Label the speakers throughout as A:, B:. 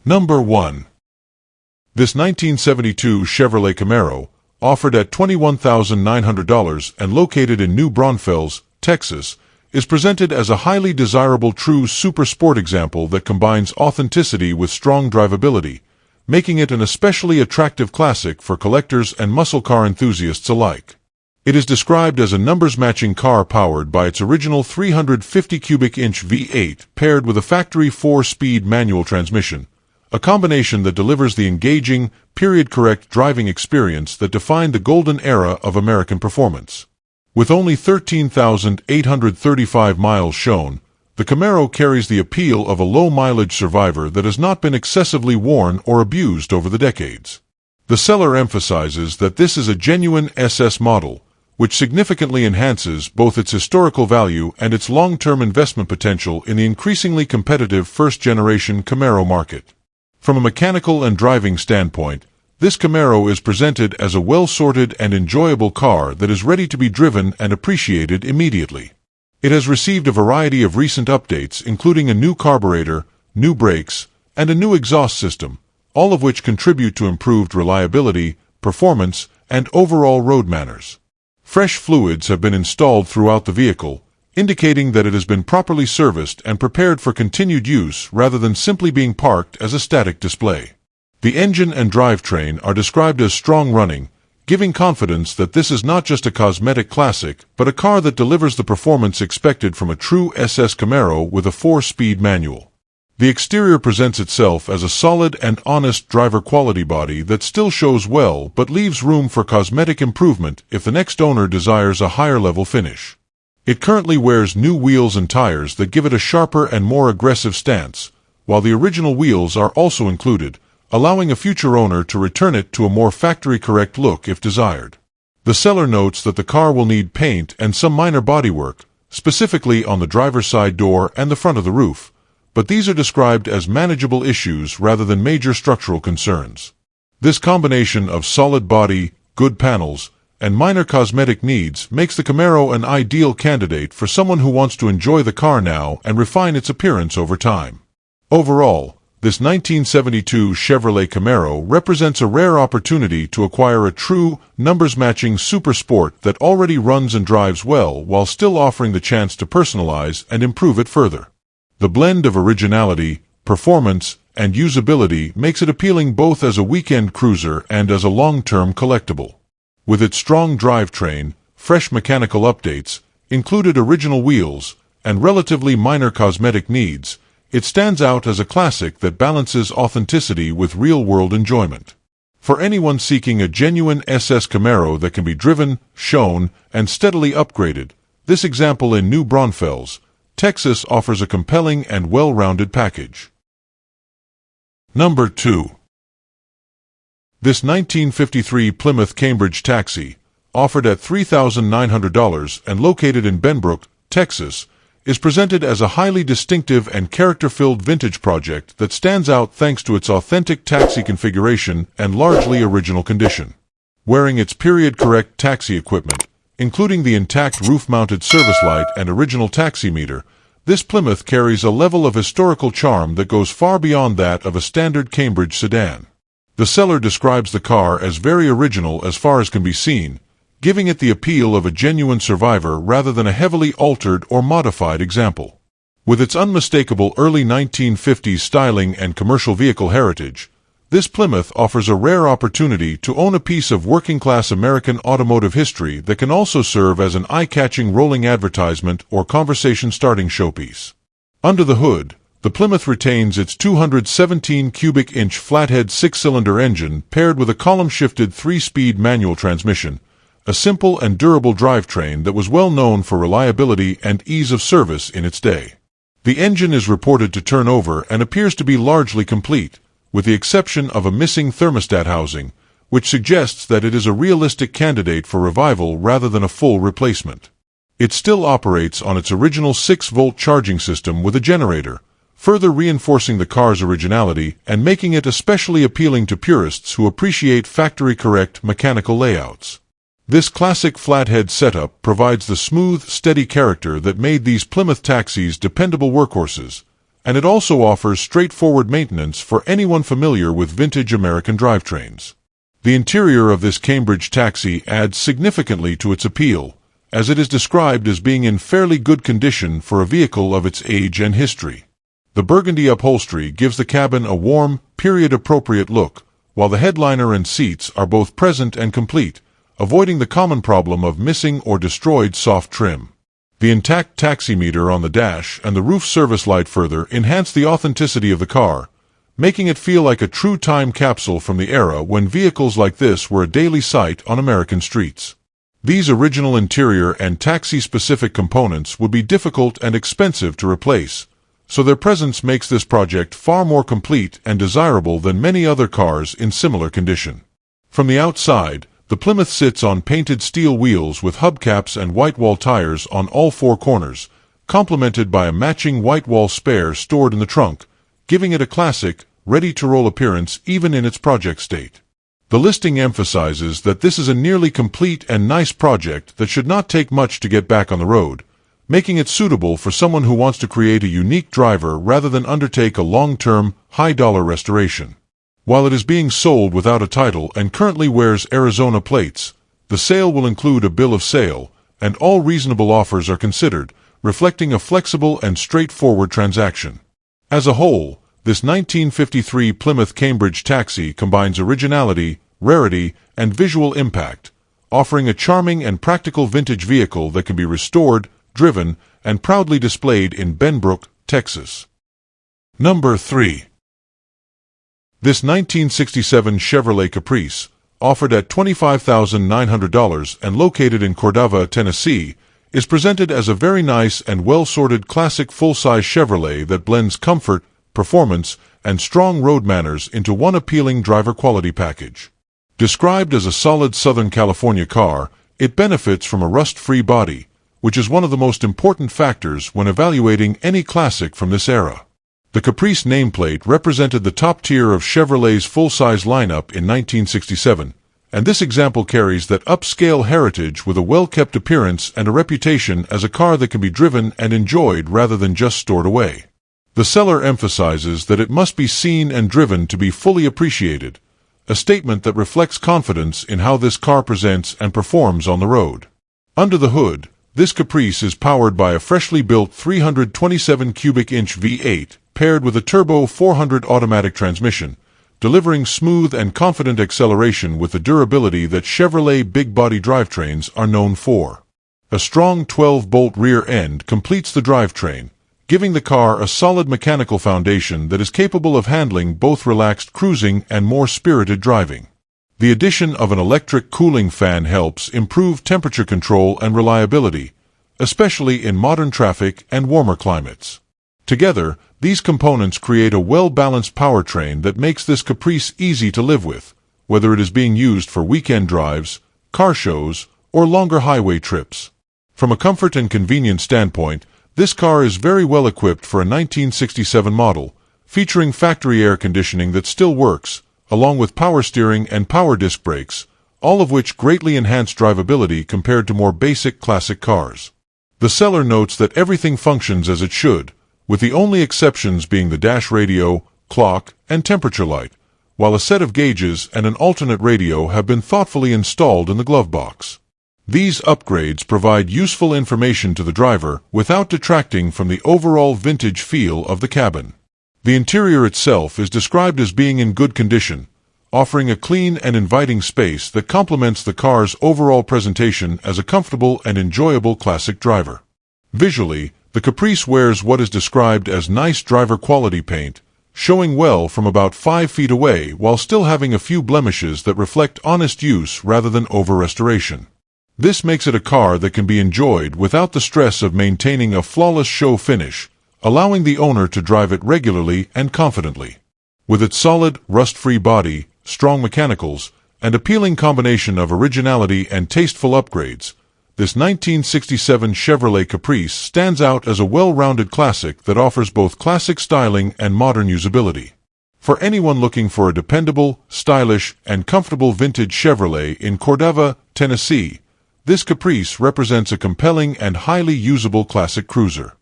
A: Number 1. This 1972 Chevrolet Camaro, offered at $21,900 and located in New Braunfels, Texas, is presented as a highly desirable true super sport example that combines authenticity with strong drivability, making it an especially attractive classic for collectors and muscle car enthusiasts alike. It is described as a numbers-matching car powered by its original 350 cubic inch V8 paired with a factory 4-speed manual transmission, a combination that delivers the engaging, period-correct driving experience that defined the golden era of American performance. With only 13,835 miles shown, the Camaro carries the appeal of a low-mileage survivor that has not been excessively worn or abused over the decades. The seller emphasizes that this is a genuine SS model, which significantly enhances both its historical value and its long-term investment potential in the increasingly competitive first-generation Camaro market. From a mechanical and driving standpoint, this Camaro is presented as a well-sorted and enjoyable car that is ready to be driven and appreciated immediately. It has received a variety of recent updates, including a new carburetor, new brakes, and a new exhaust system, all of which contribute to improved reliability, performance, and overall road manners. Fresh fluids have been installed throughout the vehicle, indicating that it has been properly serviced and prepared for continued use rather than simply being parked as a static display. The engine and drivetrain are described as strong-running, giving confidence that this is not just a cosmetic classic, but a car that delivers the performance expected from a true SS Camaro with a 4-speed manual. The exterior presents itself as a solid and honest driver quality body that still shows well but leaves room for cosmetic improvement if the next owner desires a higher-level finish. It currently wears new wheels and tires that give it a sharper and more aggressive stance, while the original wheels are also included, allowing a future owner to return it to a more factory-correct look if desired. The seller notes that the car will need paint and some minor bodywork, specifically on the driver's side door and the front of the roof, but these are described as manageable issues rather than major structural concerns. This combination of solid body, good panels, and minor cosmetic needs makes the Camaro an ideal candidate for someone who wants to enjoy the car now and refine its appearance over time. Overall, this 1972 Chevrolet Camaro represents a rare opportunity to acquire a true, numbers-matching super sport that already runs and drives well while still offering the chance to personalize and improve it further. The blend of originality, performance, and usability makes it appealing both as a weekend cruiser and as a long-term collectible. With its strong drivetrain, fresh mechanical updates, included original wheels, and relatively minor cosmetic needs, it stands out as a classic that balances authenticity with real-world enjoyment. For anyone seeking a genuine SS Camaro that can be driven, shown, and steadily upgraded, this example in New Braunfels, Texas offers a compelling and well-rounded package. Number 2. This 1953 Plymouth Cambridge taxi, offered at $3,900 and located in Benbrook, Texas, is presented as a highly distinctive and character-filled vintage project that stands out thanks to its authentic taxi configuration and largely original condition. Wearing its period-correct taxi equipment, including the intact roof-mounted service light and original taximeter, this Plymouth carries a level of historical charm that goes far beyond that of a standard Cambridge sedan. The seller describes the car as very original as far as can be seen, giving it the appeal of a genuine survivor rather than a heavily altered or modified example. With its unmistakable early 1950s styling and commercial vehicle heritage, this Plymouth offers a rare opportunity to own a piece of working-class American automotive history that can also serve as an eye-catching rolling advertisement or conversation-starting showpiece. Under the hood, the Plymouth retains its 217 cubic inch flathead 6-cylinder engine paired with a column-shifted 3-speed manual transmission, a simple and durable drivetrain that was well known for reliability and ease of service in its day. The engine is reported to turn over and appears to be largely complete, with the exception of a missing thermostat housing, which suggests that it is a realistic candidate for revival rather than a full replacement. It still operates on its original 6-volt charging system with a generator, further reinforcing the car's originality and making it especially appealing to purists who appreciate factory-correct mechanical layouts. This classic flathead setup provides the smooth, steady character that made these Plymouth taxis dependable workhorses, and it also offers straightforward maintenance for anyone familiar with vintage American drivetrains. The interior of this Cambridge taxi adds significantly to its appeal, as it is described as being in fairly good condition for a vehicle of its age and history. The burgundy upholstery gives the cabin a warm, period-appropriate look, while the headliner and seats are both present and complete, avoiding the common problem of missing or destroyed soft trim. The intact taximeter on the dash and the roof service light further enhance the authenticity of the car, making it feel like a true time capsule from the era when vehicles like this were a daily sight on American streets. These original interior and taxi-specific components would be difficult and expensive to replace, so their presence makes this project far more complete and desirable than many other cars in similar condition. From the outside, the Plymouth sits on painted steel wheels with hubcaps and white wall tires on all four corners, complemented by a matching white wall spare stored in the trunk, giving it a classic, ready-to-roll appearance even in its project state. The listing emphasizes that this is a nearly complete and nice project that should not take much to get back on the road, making it suitable for someone who wants to create a unique driver rather than undertake a long-term, high-dollar restoration. While it is being sold without a title and currently wears Arizona plates, the sale will include a bill of sale, and all reasonable offers are considered, reflecting a flexible and straightforward transaction. As a whole, this 1953 Plymouth Cambridge taxi combines originality, rarity, and visual impact, offering a charming and practical vintage vehicle that can be restored, driven, and proudly displayed in Benbrook, Texas. Number 3. This 1967 Chevrolet Caprice, offered at $25,900 and located in Cordova, Tennessee, is presented as a very nice and well-sorted classic full-size Chevrolet that blends comfort, performance, and strong road manners into one appealing driver quality package. Described as a solid Southern California car, it benefits from a rust-free body, which is one of the most important factors when evaluating any classic from this era. The Caprice nameplate represented the top tier of Chevrolet's full-size lineup in 1967, and this example carries that upscale heritage with a well-kept appearance and a reputation as a car that can be driven and enjoyed rather than just stored away. The seller emphasizes that it must be seen and driven to be fully appreciated, a statement that reflects confidence in how this car presents and performs on the road. Under the hood, this Caprice is powered by a freshly built 327 cubic inch V8 paired with a turbo 400 automatic transmission, delivering smooth and confident acceleration with the durability that Chevrolet big-body drivetrains are known for. A strong 12-bolt rear end completes the drivetrain, giving the car a solid mechanical foundation that is capable of handling both relaxed cruising and more spirited driving. The addition of an electric cooling fan helps improve temperature control and reliability, especially in modern traffic and warmer climates. Together, these components create a well-balanced powertrain that makes this Caprice easy to live with, whether it is being used for weekend drives, car shows, or longer highway trips. From a comfort and convenience standpoint, this car is very well equipped for a 1967 model, featuring factory air conditioning that still works, along with power steering and power disc brakes, all of which greatly enhance drivability compared to more basic classic cars. The seller notes that everything functions as it should, with the only exceptions being the dash radio, clock, and temperature light, while a set of gauges and an alternate radio have been thoughtfully installed in the glove box. These upgrades provide useful information to the driver without detracting from the overall vintage feel of the cabin. The interior itself is described as being in good condition, offering a clean and inviting space that complements the car's overall presentation as a comfortable and enjoyable classic driver. Visually, the Caprice wears what is described as nice driver quality paint, showing well from about 5 feet away while still having a few blemishes that reflect honest use rather than over-restoration. This makes it a car that can be enjoyed without the stress of maintaining a flawless show finish, allowing the owner to drive it regularly and confidently. With its solid, rust-free body, strong mechanicals, and appealing combination of originality and tasteful upgrades, this 1967 Chevrolet Caprice stands out as a well-rounded classic that offers both classic styling and modern usability. For anyone looking for a dependable, stylish, and comfortable vintage Chevrolet in Cordova, Tennessee, this Caprice represents a compelling and highly usable classic cruiser.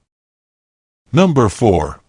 A: Number 4.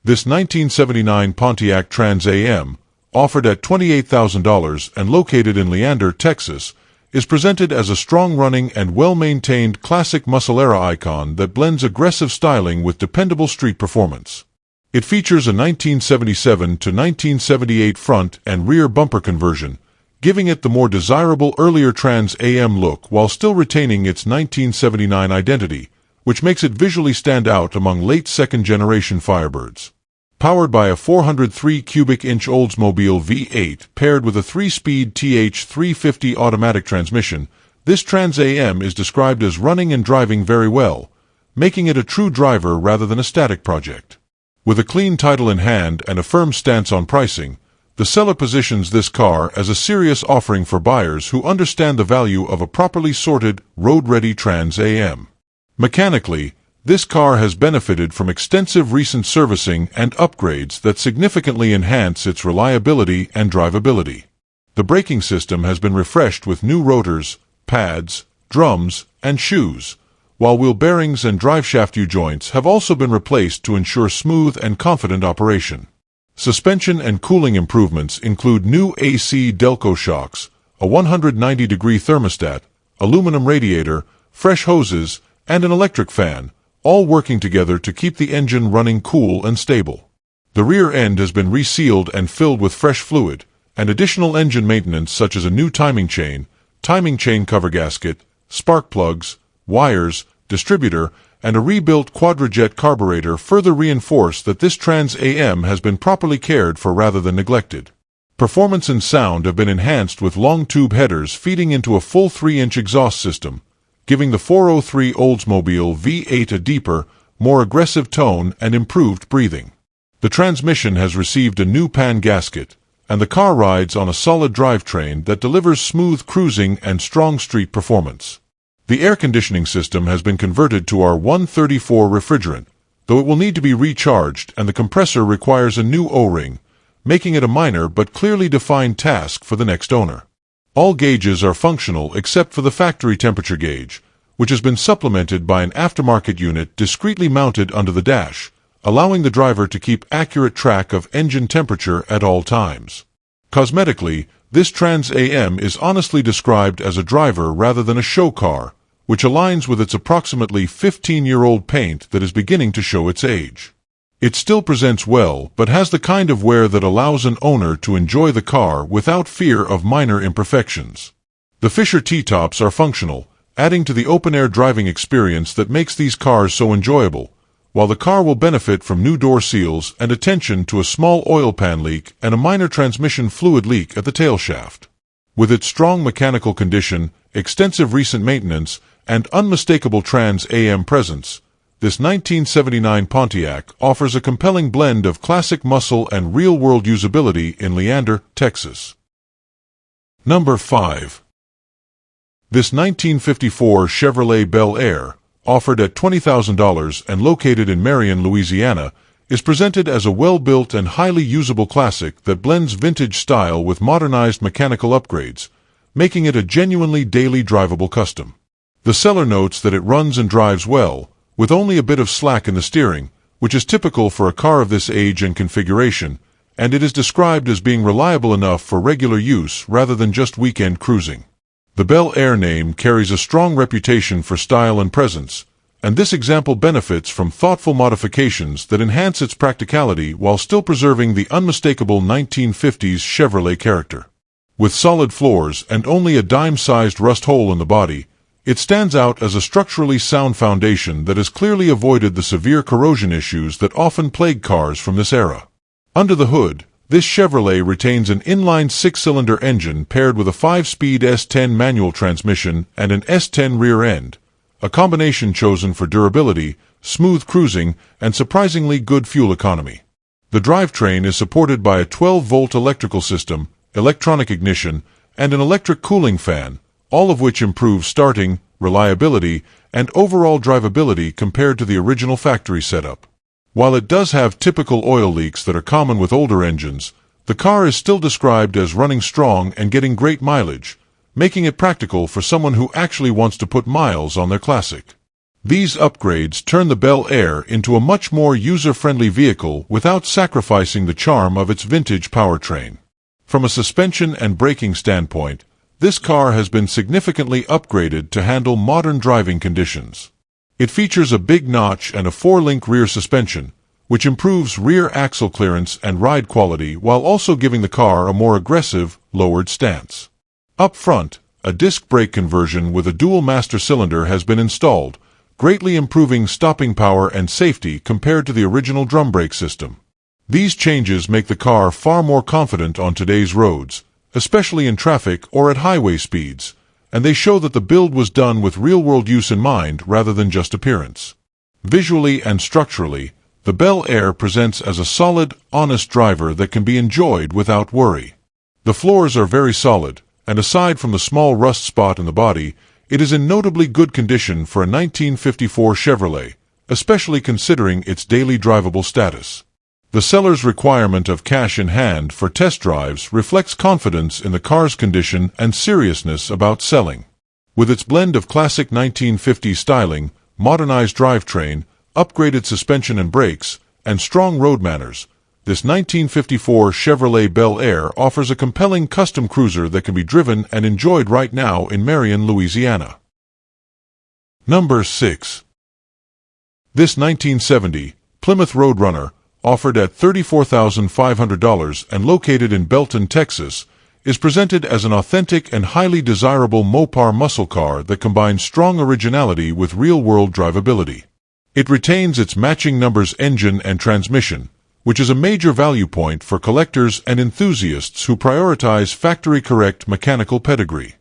A: This 1979 Pontiac Trans Am, offered at $28,000 and located in Leander, Texas, is presented as a strong-running and well-maintained classic muscle-era icon that blends aggressive styling with dependable street performance. It features a 1977 to 1978 front and rear bumper conversion, giving it the more desirable earlier Trans Am look while still retaining its 1979 identity, which makes it visually stand out among late second-generation Firebirds. Powered by a 403 cubic inch Oldsmobile V8 paired with a 3-speed TH350 automatic transmission, this Trans Am is described as running and driving very well, making it a true driver rather than a static project. With a clean title in hand and a firm stance on pricing, the seller positions this car as a serious offering for buyers who understand the value of a properly sorted, road-ready Trans Am. Mechanically, this car has benefited from extensive recent servicing and upgrades that significantly enhance its reliability and drivability. The braking system has been refreshed with new rotors, pads, drums, and shoes, while wheel bearings and driveshaft U-joints have also been replaced to ensure smooth and confident operation. Suspension and cooling improvements include new AC Delco shocks, a 190-degree thermostat, aluminum radiator, fresh hoses, and an electric fan, all working together to keep the engine running cool and stable. The rear end has been resealed and filled with fresh fluid, and additional engine maintenance such as a new timing chain cover gasket, spark plugs, wires, distributor, and a rebuilt quadrajet carburetor further reinforce that this Trans Am has been properly cared for rather than neglected. Performance and sound have been enhanced with long tube headers feeding into a full 3-inch exhaust system, giving the 403 Oldsmobile V8 a deeper, more aggressive tone and improved breathing. The transmission has received a new pan gasket, and the car rides on a solid drivetrain that delivers smooth cruising and strong street performance. The air conditioning system has been converted to R134 refrigerant, though it will need to be recharged and the compressor requires a new O-ring, making it a minor but clearly defined task for the next owner. All gauges are functional except for the factory temperature gauge, which has been supplemented by an aftermarket unit discreetly mounted under the dash, allowing the driver to keep accurate track of engine temperature at all times. Cosmetically, this Trans Am is honestly described as a driver rather than a show car, which aligns with its approximately 15-year-old paint that is beginning to show its age. It still presents well, but has the kind of wear that allows an owner to enjoy the car without fear of minor imperfections. The Fisher T-tops are functional, adding to the open-air driving experience that makes these cars so enjoyable, while the car will benefit from new door seals and attention to a small oil pan leak and a minor transmission fluid leak at the tail shaft. With its strong mechanical condition, extensive recent maintenance, and unmistakable Trans Am presence, this 1979 Pontiac offers a compelling blend of classic muscle and real-world usability in Leander, Texas. Number 5. This 1954 Chevrolet Bel Air, offered at $20,000 and located in Marion, Louisiana, is presented as a well-built and highly usable classic that blends vintage style with modernized mechanical upgrades, making it a genuinely daily drivable custom. The seller notes that it runs and drives well, with only a bit of slack in the steering, which is typical for a car of this age and configuration, and it is described as being reliable enough for regular use rather than just weekend cruising. The Bel Air name carries a strong reputation for style and presence, and this example benefits from thoughtful modifications that enhance its practicality while still preserving the unmistakable 1950s Chevrolet character. With solid floors and only a dime-sized rust hole in the body, it stands out as a structurally sound foundation that has clearly avoided the severe corrosion issues that often plague cars from this era. Under the hood, this Chevrolet retains an inline 6-cylinder engine paired with a 5-speed S10 manual transmission and an S10 rear end, a combination chosen for durability, smooth cruising, and surprisingly good fuel economy. The drivetrain is supported by a 12-volt electrical system, electronic ignition, and an electric cooling fan, all of which improve starting, reliability, and overall drivability compared to the original factory setup. While it does have typical oil leaks that are common with older engines, the car is still described as running strong and getting great mileage, making it practical for someone who actually wants to put miles on their classic. These upgrades turn the Bel Air into a much more user-friendly vehicle without sacrificing the charm of its vintage powertrain. From a suspension and braking standpoint, this car has been significantly upgraded to handle modern driving conditions. It features a big notch and a 4-link rear suspension, which improves rear axle clearance and ride quality while also giving the car a more aggressive, lowered stance. Up front, a disc brake conversion with a dual master cylinder has been installed, greatly improving stopping power and safety compared to the original drum brake system. These changes make the car far more confident on today's roads, especially in traffic or at highway speeds, and they show that the build was done with real-world use in mind rather than just appearance. Visually and structurally, the Bel Air presents as a solid, honest driver that can be enjoyed without worry. The floors are very solid, and aside from the small rust spot in the body, it is in notably good condition for a 1954 Chevrolet, especially considering its daily drivable status. The seller's requirement of cash in hand for test drives reflects confidence in the car's condition and seriousness about selling. With its blend of classic 1950s styling, modernized drivetrain, upgraded suspension and brakes, and strong road manners, this 1954 Chevrolet Bel Air offers a compelling custom cruiser that can be driven and enjoyed right now in Marion, Louisiana. Number 6. This 1970 Plymouth Roadrunner, offered at $34,500 and located in Belton, Texas, is presented as an authentic and highly desirable Mopar muscle car that combines strong originality with real-world drivability. It retains its matching numbers engine and transmission, which is a major value point for collectors and enthusiasts who prioritize factory-correct mechanical pedigree.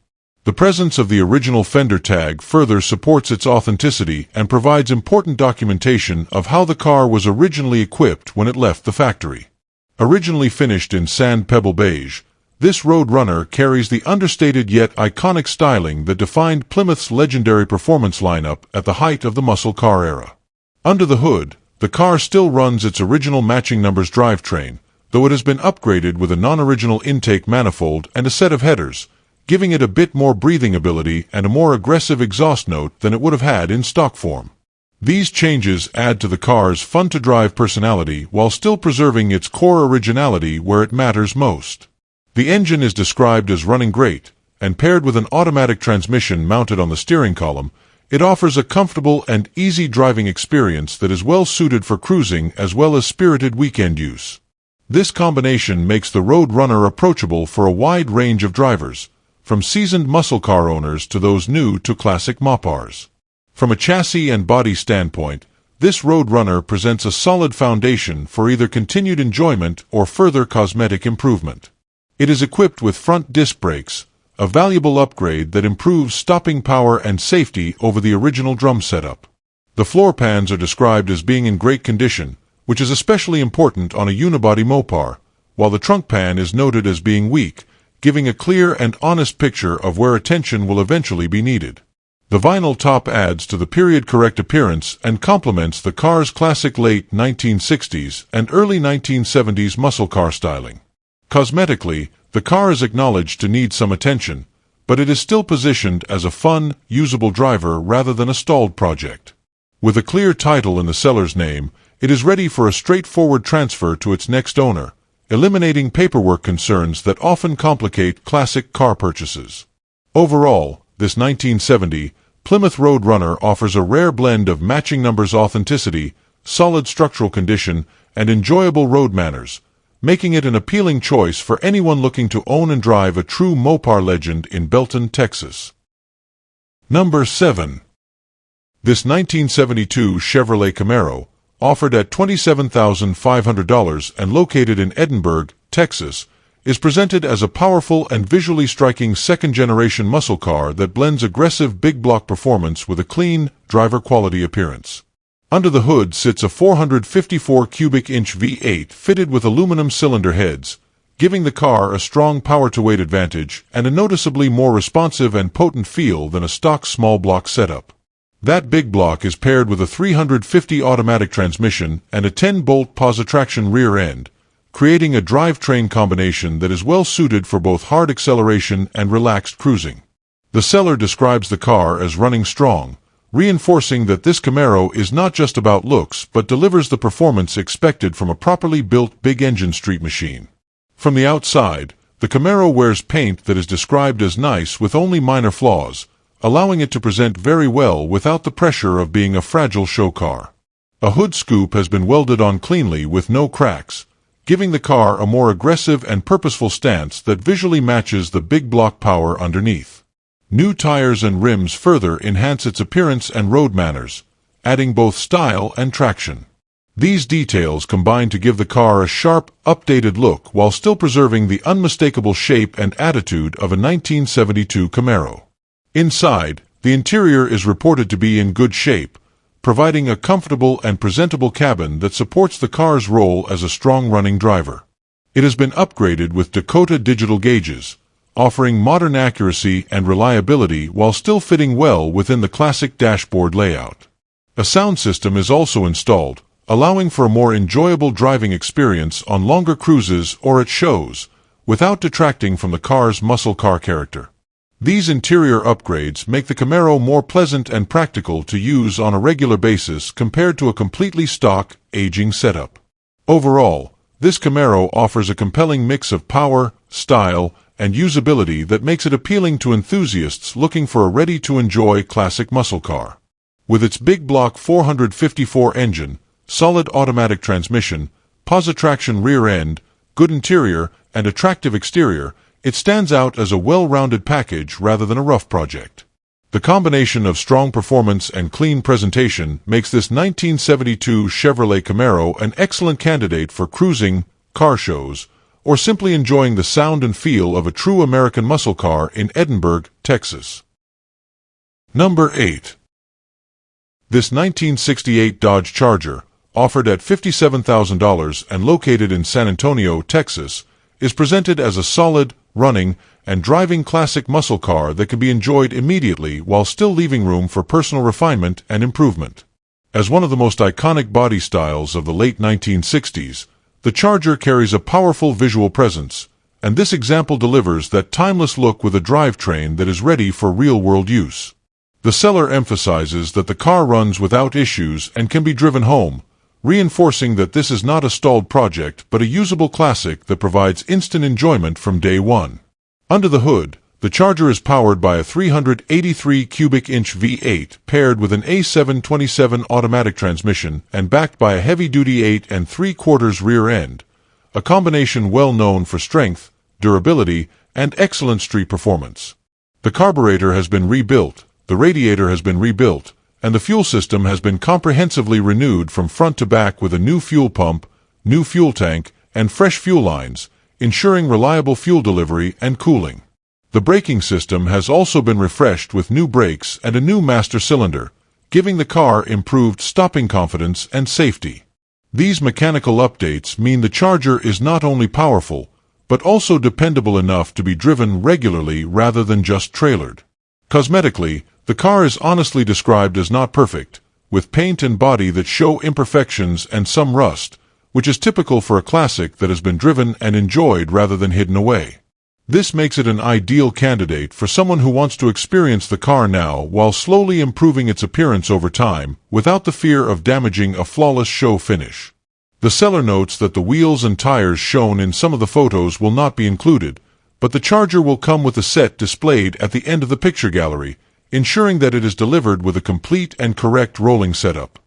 A: The presence of the original fender tag further supports its authenticity and provides important documentation of how the car was originally equipped when it left the factory. Originally finished in sand pebble beige, this Roadrunner carries the understated yet iconic styling that defined Plymouth's legendary performance lineup at the height of the muscle car era. Under the hood, the car still runs its original matching numbers drivetrain, though it has been upgraded with a non-original intake manifold and a set of headers, giving it a bit more breathing ability and a more aggressive exhaust note than it would have had in stock form. These changes add to the car's fun-to-drive personality while still preserving its core originality where it matters most. The engine is described as running great, and paired with an automatic transmission mounted on the steering column, it offers a comfortable and easy driving experience that is well suited for cruising as well as spirited weekend use. This combination makes the Roadrunner approachable for a wide range of drivers, from seasoned muscle car owners to those new to classic Mopars. From a chassis and body standpoint, this Roadrunner presents a solid foundation for either continued enjoyment or further cosmetic improvement. It is equipped with front disc brakes, a valuable upgrade that improves stopping power and safety over the original drum setup. The floor pans are described as being in great condition, which is especially important on a unibody Mopar, while the trunk pan is noted as being weak, giving a clear and honest picture of where attention will eventually be needed. The vinyl top adds to the period-correct appearance and complements the car's classic late 1960s and early 1970s muscle car styling. Cosmetically, the car is acknowledged to need some attention, but it is still positioned as a fun, usable driver rather than a stalled project. With a clear title in the seller's name, it is ready for a straightforward transfer to its next owner, eliminating paperwork concerns that often complicate classic car purchases. Overall, this 1970 Plymouth Roadrunner offers a rare blend of matching numbers authenticity, solid structural condition, and enjoyable road manners, making it an appealing choice for anyone looking to own and drive a true Mopar legend in Belton, Texas. Number 7. This 1972 Chevrolet Camaro, offered at $27,500 and located in Edinburgh, Texas, is presented as a powerful and visually striking second-generation muscle car that blends aggressive big-block performance with a clean, driver-quality appearance. Under the hood sits a 454 cubic inch V8 fitted with aluminum cylinder heads, giving the car a strong power-to-weight advantage and a noticeably more responsive and potent feel than a stock small-block setup. That big block is paired with a 350 automatic transmission and a 10-bolt positraction rear end, creating a drivetrain combination that is well suited for both hard acceleration and relaxed cruising. The seller describes the car as running strong, reinforcing that this Camaro is not just about looks but delivers the performance expected from a properly built big-engine street machine. From the outside, the Camaro wears paint that is described as nice with only minor flaws, allowing it to present very well without the pressure of being a fragile show car. A hood scoop has been welded on cleanly with no cracks, giving the car a more aggressive and purposeful stance that visually matches the big block power underneath. New tires and rims further enhance its appearance and road manners, adding both style and traction. These details combine to give the car a sharp, updated look while still preserving the unmistakable shape and attitude of a 1972 Camaro. Inside, the interior is reported to be in good shape, providing a comfortable and presentable cabin that supports the car's role as a strong-running driver. It has been upgraded with Dakota digital gauges, offering modern accuracy and reliability while still fitting well within the classic dashboard layout. A sound system is also installed, allowing for a more enjoyable driving experience on longer cruises or at shows, without detracting from the car's muscle car character. These interior upgrades make the Camaro more pleasant and practical to use on a regular basis compared to a completely stock, aging setup. Overall, this Camaro offers a compelling mix of power, style, and usability that makes it appealing to enthusiasts looking for a ready-to-enjoy classic muscle car. With its big block 454 engine, solid automatic transmission, posi-traction rear end, good interior, and attractive exterior, it stands out as a well-rounded package rather than a rough project. The combination of strong performance and clean presentation makes this 1972 Chevrolet Camaro an excellent candidate for cruising, car shows, or simply enjoying the sound and feel of a true American muscle car in Edinburgh, Texas. Number 8. This 1968 Dodge Charger, offered at $57,000 and located in San Antonio, Texas, is presented as a solid, running, and driving classic muscle car that can be enjoyed immediately while still leaving room for personal refinement and improvement. As one of the most iconic body styles of the late 1960s, the Charger carries a powerful visual presence, and this example delivers that timeless look with a drivetrain that is ready for real-world use. The seller emphasizes that the car runs without issues and can be driven home, reinforcing that this is not a stalled project but a usable classic that provides instant enjoyment from day one. Under the hood, the Charger is powered by a 383 cubic inch V8 paired with an A727 automatic transmission and backed by a heavy-duty 8 3/4 rear end, a combination well known for strength, durability, and excellent street performance. The carburetor has been rebuilt, the radiator has been rebuilt, and the fuel system has been comprehensively renewed from front to back with a new fuel pump, new fuel tank, and fresh fuel lines, ensuring reliable fuel delivery and cooling. The braking system has also been refreshed with new brakes and a new master cylinder, giving the car improved stopping confidence and safety. These mechanical updates mean the Charger is not only powerful, but also dependable enough to be driven regularly rather than just trailered. Cosmetically, the car is honestly described as not perfect, with paint and body that show imperfections and some rust, which is typical for a classic that has been driven and enjoyed rather than hidden away. This makes it an ideal candidate for someone who wants to experience the car now while slowly improving its appearance over time without the fear of damaging a flawless show finish. The seller notes that the wheels and tires shown in some of the photos will not be included, but the Charger will come with a set displayed at the end of the picture gallery, ensuring that it is delivered with a complete and correct rolling setup.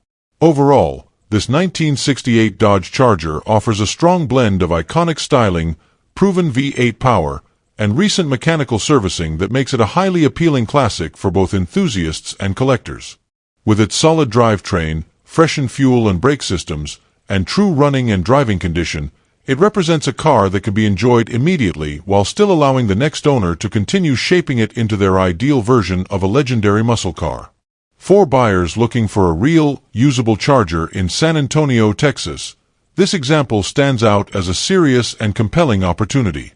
A: Overall, this 1968 Dodge Charger offers a strong blend of iconic styling, proven V8 power, and recent mechanical servicing that makes it a highly appealing classic for both enthusiasts and collectors. With its solid drivetrain, freshened fuel and brake systems, and true running and driving condition, it represents a car that can be enjoyed immediately while still allowing the next owner to continue shaping it into their ideal version of a legendary muscle car. For buyers looking for a real, usable Charger in San Antonio, Texas, this example stands out as a serious and compelling opportunity.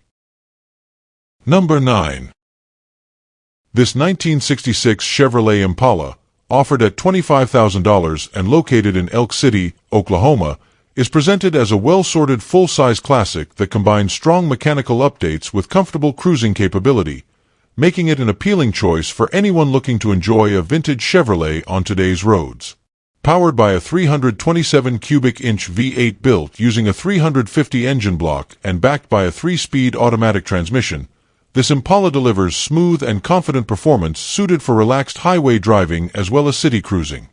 A: Number 9. This 1966 Chevrolet Impala, offered at $25,000 and located in Elk City, Oklahoma, is presented as a well-sorted full-size classic that combines strong mechanical updates with comfortable cruising capability, making it an appealing choice for anyone looking to enjoy a vintage Chevrolet on today's roads. Powered by a 327 cubic inch V8 built using a 350 engine block and backed by a 3-speed automatic transmission, this Impala delivers smooth and confident performance suited for relaxed highway driving as well as city cruising.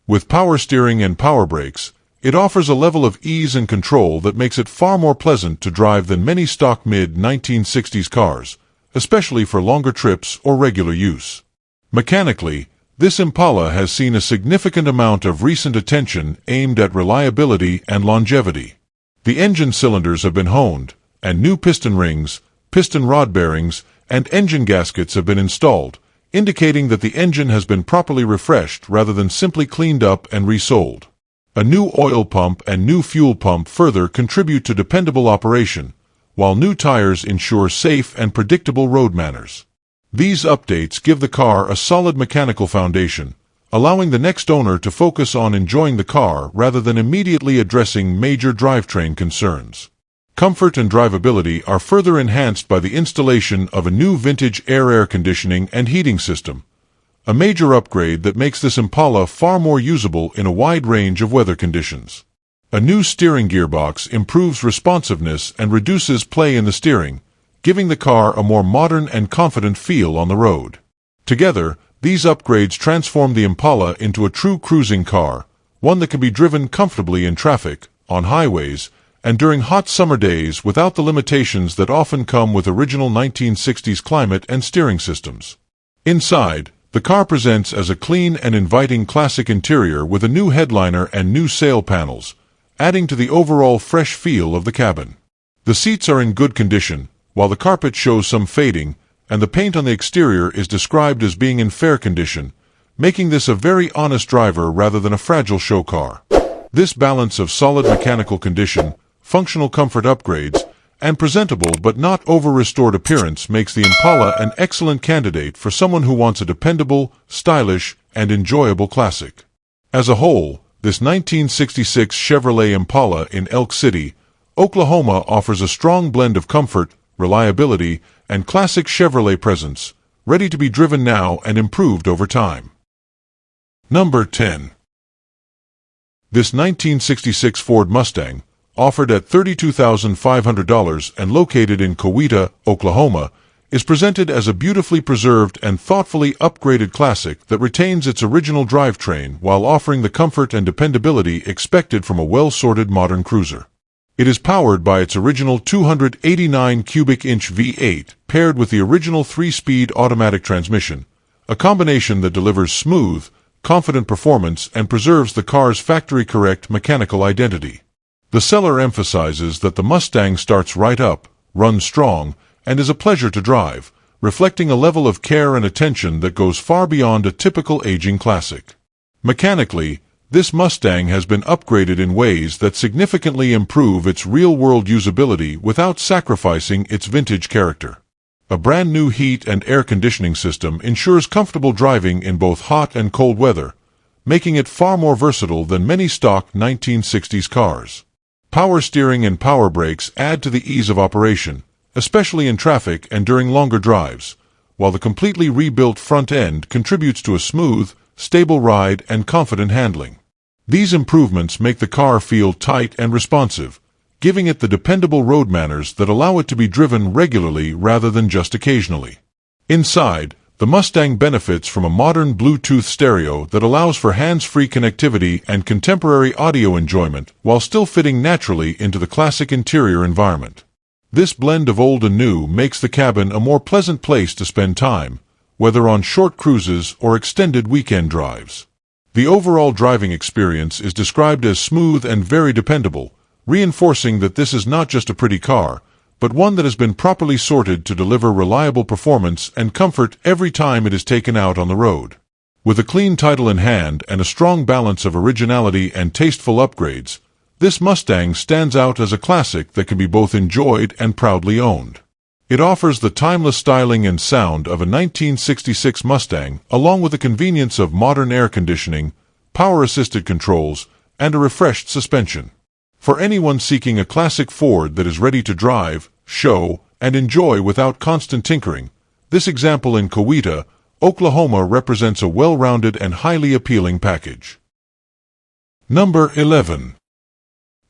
A: With power steering and power brakes, it offers a level of ease and control that makes it far more pleasant to drive than many stock mid-1960s cars, especially for longer trips or regular use. Mechanically, this Impala has seen a significant amount of recent attention aimed at reliability and longevity. The engine cylinders have been honed, and new piston rings, piston rod bearings, and engine gaskets have been installed, indicating that the engine has been properly refreshed rather than simply cleaned up and resold. A new oil pump and new fuel pump further contribute to dependable operation, while new tires ensure safe and predictable road manners. These updates give the car a solid mechanical foundation, allowing the next owner to focus on enjoying the car rather than immediately addressing major drivetrain concerns. Comfort and drivability are further enhanced by the installation of a new vintage air conditioning and heating system, a major upgrade that makes this Impala far more usable in a wide range of weather conditions. A new steering gearbox improves responsiveness and reduces play in the steering, giving the car a more modern and confident feel on the road. Together, these upgrades transform the Impala into a true cruising car, one that can be driven comfortably in traffic, on highways, and during hot summer days without the limitations that often come with original 1960s climate and steering systems. Inside, the car presents as a clean and inviting classic interior with a new headliner and new sail panels, adding to the overall fresh feel of the cabin. The seats are in good condition, while the carpet shows some fading, and the paint on the exterior is described as being in fair condition, making this a very honest driver rather than a fragile show car. This balance of solid mechanical condition, functional comfort upgrades, and presentable but not over-restored appearance makes the Impala an excellent candidate for someone who wants a dependable, stylish, and enjoyable classic. As a whole, this 1966 Chevrolet Impala in Elk City, Oklahoma offers a strong blend of comfort, reliability, and classic Chevrolet presence, ready to be driven now and improved over time. Number 10. This 1966 Ford Mustang, offered at $32,500 and located in Coweta, Oklahoma, is presented as a beautifully preserved and thoughtfully upgraded classic that retains its original drivetrain while offering the comfort and dependability expected from a well-sorted modern cruiser. It is powered by its original 289 cubic inch V8 paired with the original 3-speed automatic transmission, a combination that delivers smooth, confident performance and preserves the car's factory-correct mechanical identity. The seller emphasizes that the Mustang starts right up, runs strong, and is a pleasure to drive, reflecting a level of care and attention that goes far beyond a typical aging classic. Mechanically, this Mustang has been upgraded in ways that significantly improve its real-world usability without sacrificing its vintage character. A brand new heat and air conditioning system ensures comfortable driving in both hot and cold weather, making it far more versatile than many stock 1960s cars. Power steering and power brakes add to the ease of operation, especially in traffic and during longer drives, while the completely rebuilt front end contributes to a smooth, stable ride and confident handling. These improvements make the car feel tight and responsive, giving it the dependable road manners that allow it to be driven regularly rather than just occasionally. Inside, the Mustang benefits from a modern Bluetooth stereo that allows for hands-free connectivity and contemporary audio enjoyment while still fitting naturally into the classic interior environment. This blend of old and new makes the cabin a more pleasant place to spend time, whether on short cruises or extended weekend drives. The overall driving experience is described as smooth and very dependable, reinforcing that this is not just a pretty car, but one that has been properly sorted to deliver reliable performance and comfort every time it is taken out on the road. With a clean title in hand and a strong balance of originality and tasteful upgrades, this Mustang stands out as a classic that can be both enjoyed and proudly owned. It offers the timeless styling and sound of a 1966 Mustang, along with the convenience of modern air conditioning, power-assisted controls, and a refreshed suspension. For anyone seeking a classic Ford that is ready to drive, show, and enjoy without constant tinkering, This example in Coweta, Oklahoma represents a well-rounded and highly appealing package. Number 11.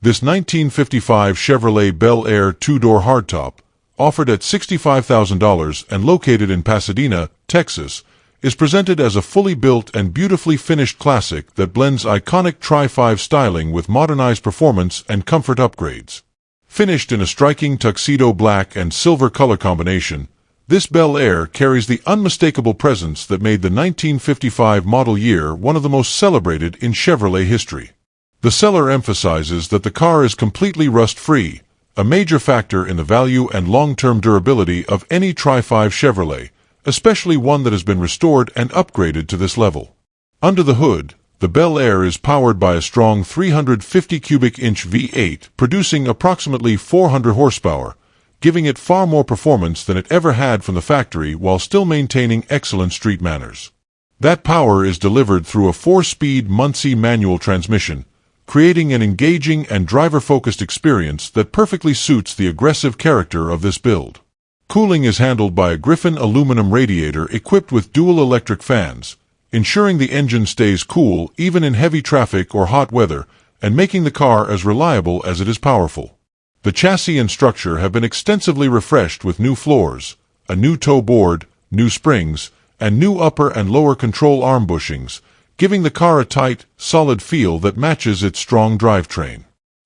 A: This 1955 Chevrolet Bel Air two-door hardtop, offered at $65,000 and located in Pasadena, Texas, is presented as a fully built and beautifully finished classic that blends iconic Tri-5 styling with modernized performance and comfort upgrades. Finished in a striking tuxedo black and silver color combination, this Bel Air carries the unmistakable presence that made the 1955 model year one of the most celebrated in Chevrolet history. The seller emphasizes that the car is completely rust-free, a major factor in the value and long-term durability of any Tri-5 Chevrolet, especially one that has been restored and upgraded to this level. Under the hood, the Bel Air is powered by a strong 350 cubic inch V8 producing approximately 400 horsepower, giving it far more performance than it ever had from the factory while still maintaining excellent street manners. That power is delivered through a 4-speed Muncie manual transmission, creating an engaging and driver-focused experience that perfectly suits the aggressive character of this build. Cooling is handled by a Griffin aluminum radiator equipped with dual electric fans, ensuring the engine stays cool even in heavy traffic or hot weather, and making the car as reliable as it is powerful. The chassis and structure have been extensively refreshed with new floors, a new toe board, new springs, and new upper and lower control arm bushings, giving the car a tight, solid feel that matches its strong drivetrain.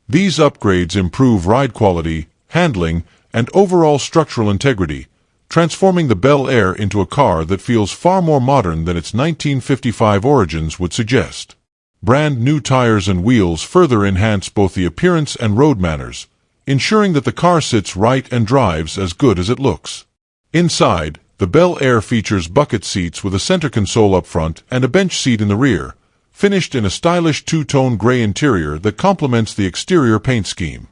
A: These upgrades improve ride quality, handling, and overall structural integrity, transforming the Bel Air into a car that feels far more modern than its 1955 origins would suggest. Brand new tires and wheels further enhance both the appearance and road manners, ensuring that the car sits right and drives as good as it looks. Inside, the Bel Air features bucket seats with a center console up front and a bench seat in the rear, finished in a stylish two-tone gray interior that complements the exterior paint scheme.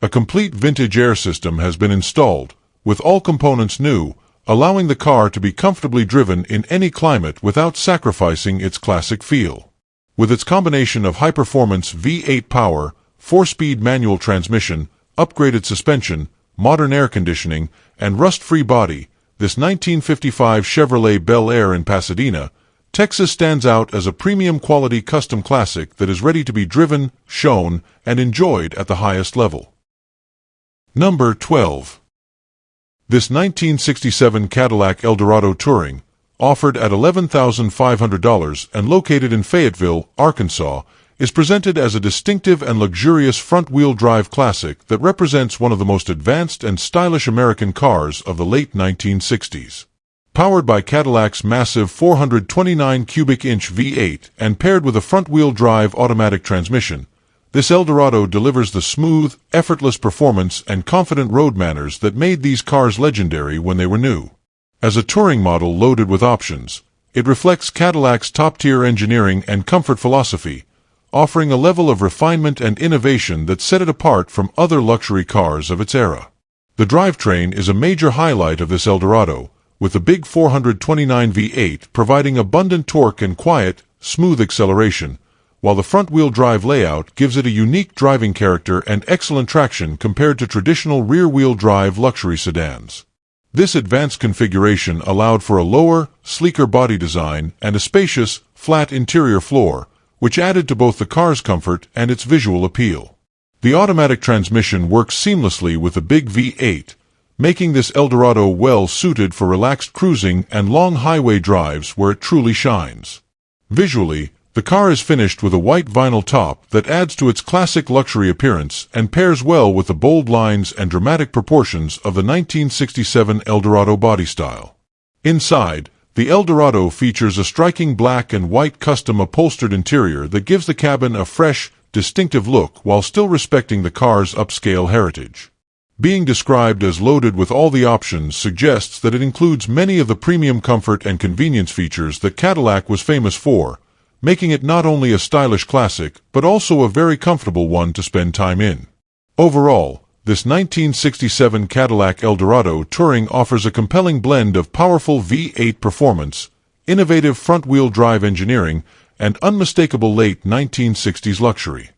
A: A complete vintage air system has been installed, with all components new, allowing the car to be comfortably driven in any climate without sacrificing its classic feel. With its combination of high-performance V8 power, 4-speed manual transmission, upgraded suspension, modern air conditioning, and rust-free body, this 1955 Chevrolet Bel Air in Pasadena, Texas stands out as a premium quality custom classic that is ready to be driven, shown, and enjoyed at the highest level. Number 12. This 1967 Cadillac Eldorado Touring, offered at $11,500 and located in Fayetteville, Arkansas, is presented as a distinctive and luxurious front-wheel drive classic that represents one of the most advanced and stylish American cars of the late 1960s. Powered by Cadillac's massive 429 cubic inch V8 and paired with a front-wheel drive automatic transmission, this Eldorado delivers the smooth, effortless performance and confident road manners that made these cars legendary when they were new. As a touring model loaded with options, it reflects Cadillac's top-tier engineering and comfort philosophy, offering a level of refinement and innovation that set it apart from other luxury cars of its era. The drivetrain is a major highlight of this Eldorado, with the big 429 V8 providing abundant torque and quiet, smooth acceleration, while the front-wheel drive layout gives it a unique driving character and excellent traction compared to traditional rear-wheel drive luxury sedans. This advanced configuration allowed for a lower, sleeker body design and a spacious, flat interior floor, which added to both the car's comfort and its visual appeal. The automatic transmission works seamlessly with the big V8, making this Eldorado well suited for relaxed cruising and long highway drives where it truly shines. Visually, the car is finished with a white vinyl top that adds to its classic luxury appearance and pairs well with the bold lines and dramatic proportions of the 1967 Eldorado body style. Inside, the Eldorado features a striking black and white custom upholstered interior that gives the cabin a fresh, distinctive look while still respecting the car's upscale heritage. Being described as loaded with all the options suggests that it includes many of the premium comfort and convenience features that Cadillac was famous for, making it not only a stylish classic but also a very comfortable one to spend time in. Overall, this 1967 Cadillac Eldorado Touring offers a compelling blend of powerful V8 performance, innovative front-wheel drive engineering, and unmistakable late 1960s luxury.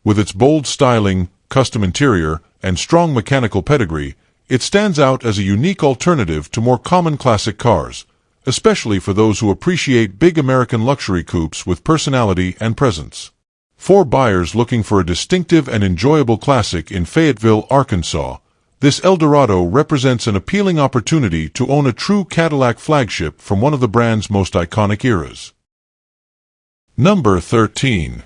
A: With its bold styling, custom interior, and strong mechanical pedigree, It stands out as a unique alternative to more common classic cars, especially for those who appreciate big American luxury coupes with personality and presence. For buyers looking for a distinctive and enjoyable classic in Fayetteville, Arkansas, this Eldorado represents an appealing opportunity to own a true Cadillac flagship from one of the brand's most iconic eras. Number 13.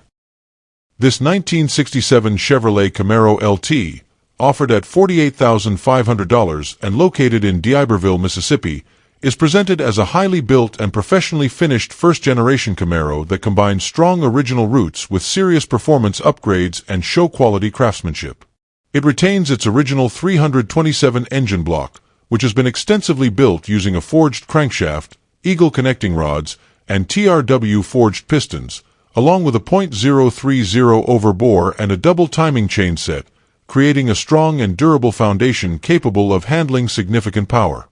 A: This 1967 Chevrolet Camaro LT, offered at $48,500 and located in D'Iberville, Mississippi, is presented as a highly built and professionally finished first-generation Camaro that combines strong original roots with serious performance upgrades and show-quality craftsmanship. It retains its original 327 engine block, which has been extensively built using a forged crankshaft, eagle connecting rods, and TRW forged pistons, along with a .030 overbore and a double timing chain set, creating a strong and durable foundation capable of handling significant power.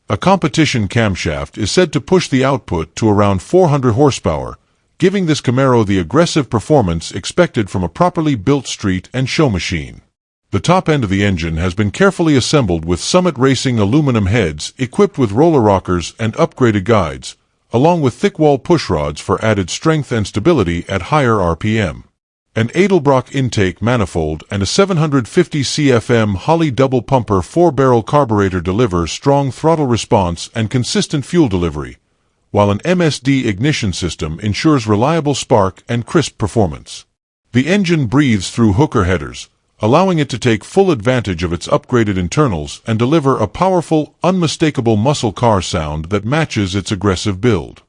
A: A competition camshaft is said to push the output to around 400 horsepower, giving this Camaro the aggressive performance expected from a properly built street and show machine. The top end of the engine has been carefully assembled with Summit Racing aluminum heads equipped with roller rockers and upgraded guides, along with thick-wall pushrods for added strength and stability at higher RPM. An Edelbrock intake manifold and a 750 CFM Holley double-pumper 4-barrel carburetor deliver strong throttle response and consistent fuel delivery, while an MSD ignition system ensures reliable spark and crisp performance. The engine breathes through hooker headers, allowing it to take full advantage of its upgraded internals and deliver a powerful, unmistakable muscle car sound that matches its aggressive build.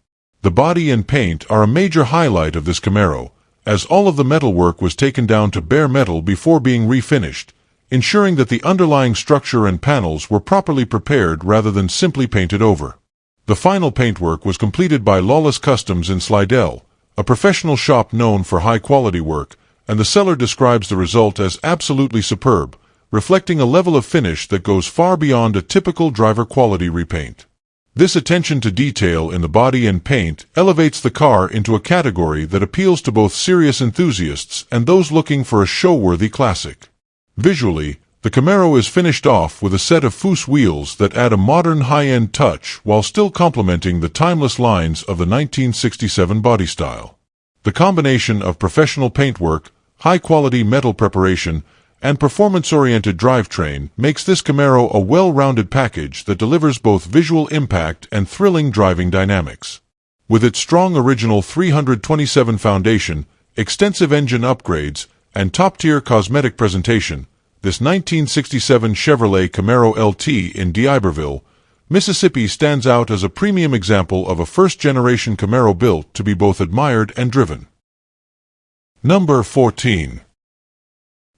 A: The body and paint are a major highlight of this Camaro, as all of the metalwork was taken down to bare metal before being refinished, ensuring that the underlying structure and panels were properly prepared rather than simply painted over. The final paintwork was completed by Lawless Customs in Slidell, a professional shop known for high-quality work, and the seller describes the result as absolutely superb, reflecting a level of finish that goes far beyond a typical driver-quality repaint. This attention to detail in the body and paint elevates the car into a category that appeals to both serious enthusiasts and those looking for a show-worthy classic. Visually, the Camaro is finished off with a set of Foose wheels that add a modern high-end touch while still complementing the timeless lines of the 1967 body style. The combination of professional paintwork, high-quality metal preparation, and performance-oriented drivetrain makes this Camaro a well-rounded package that delivers both visual impact and thrilling driving dynamics. With its strong original 327 foundation, extensive engine upgrades, and top-tier cosmetic presentation, this 1967 Chevrolet Camaro LT in D'Iberville, Mississippi stands out as a premium example of a first-generation Camaro built to be both admired and driven. Number 14.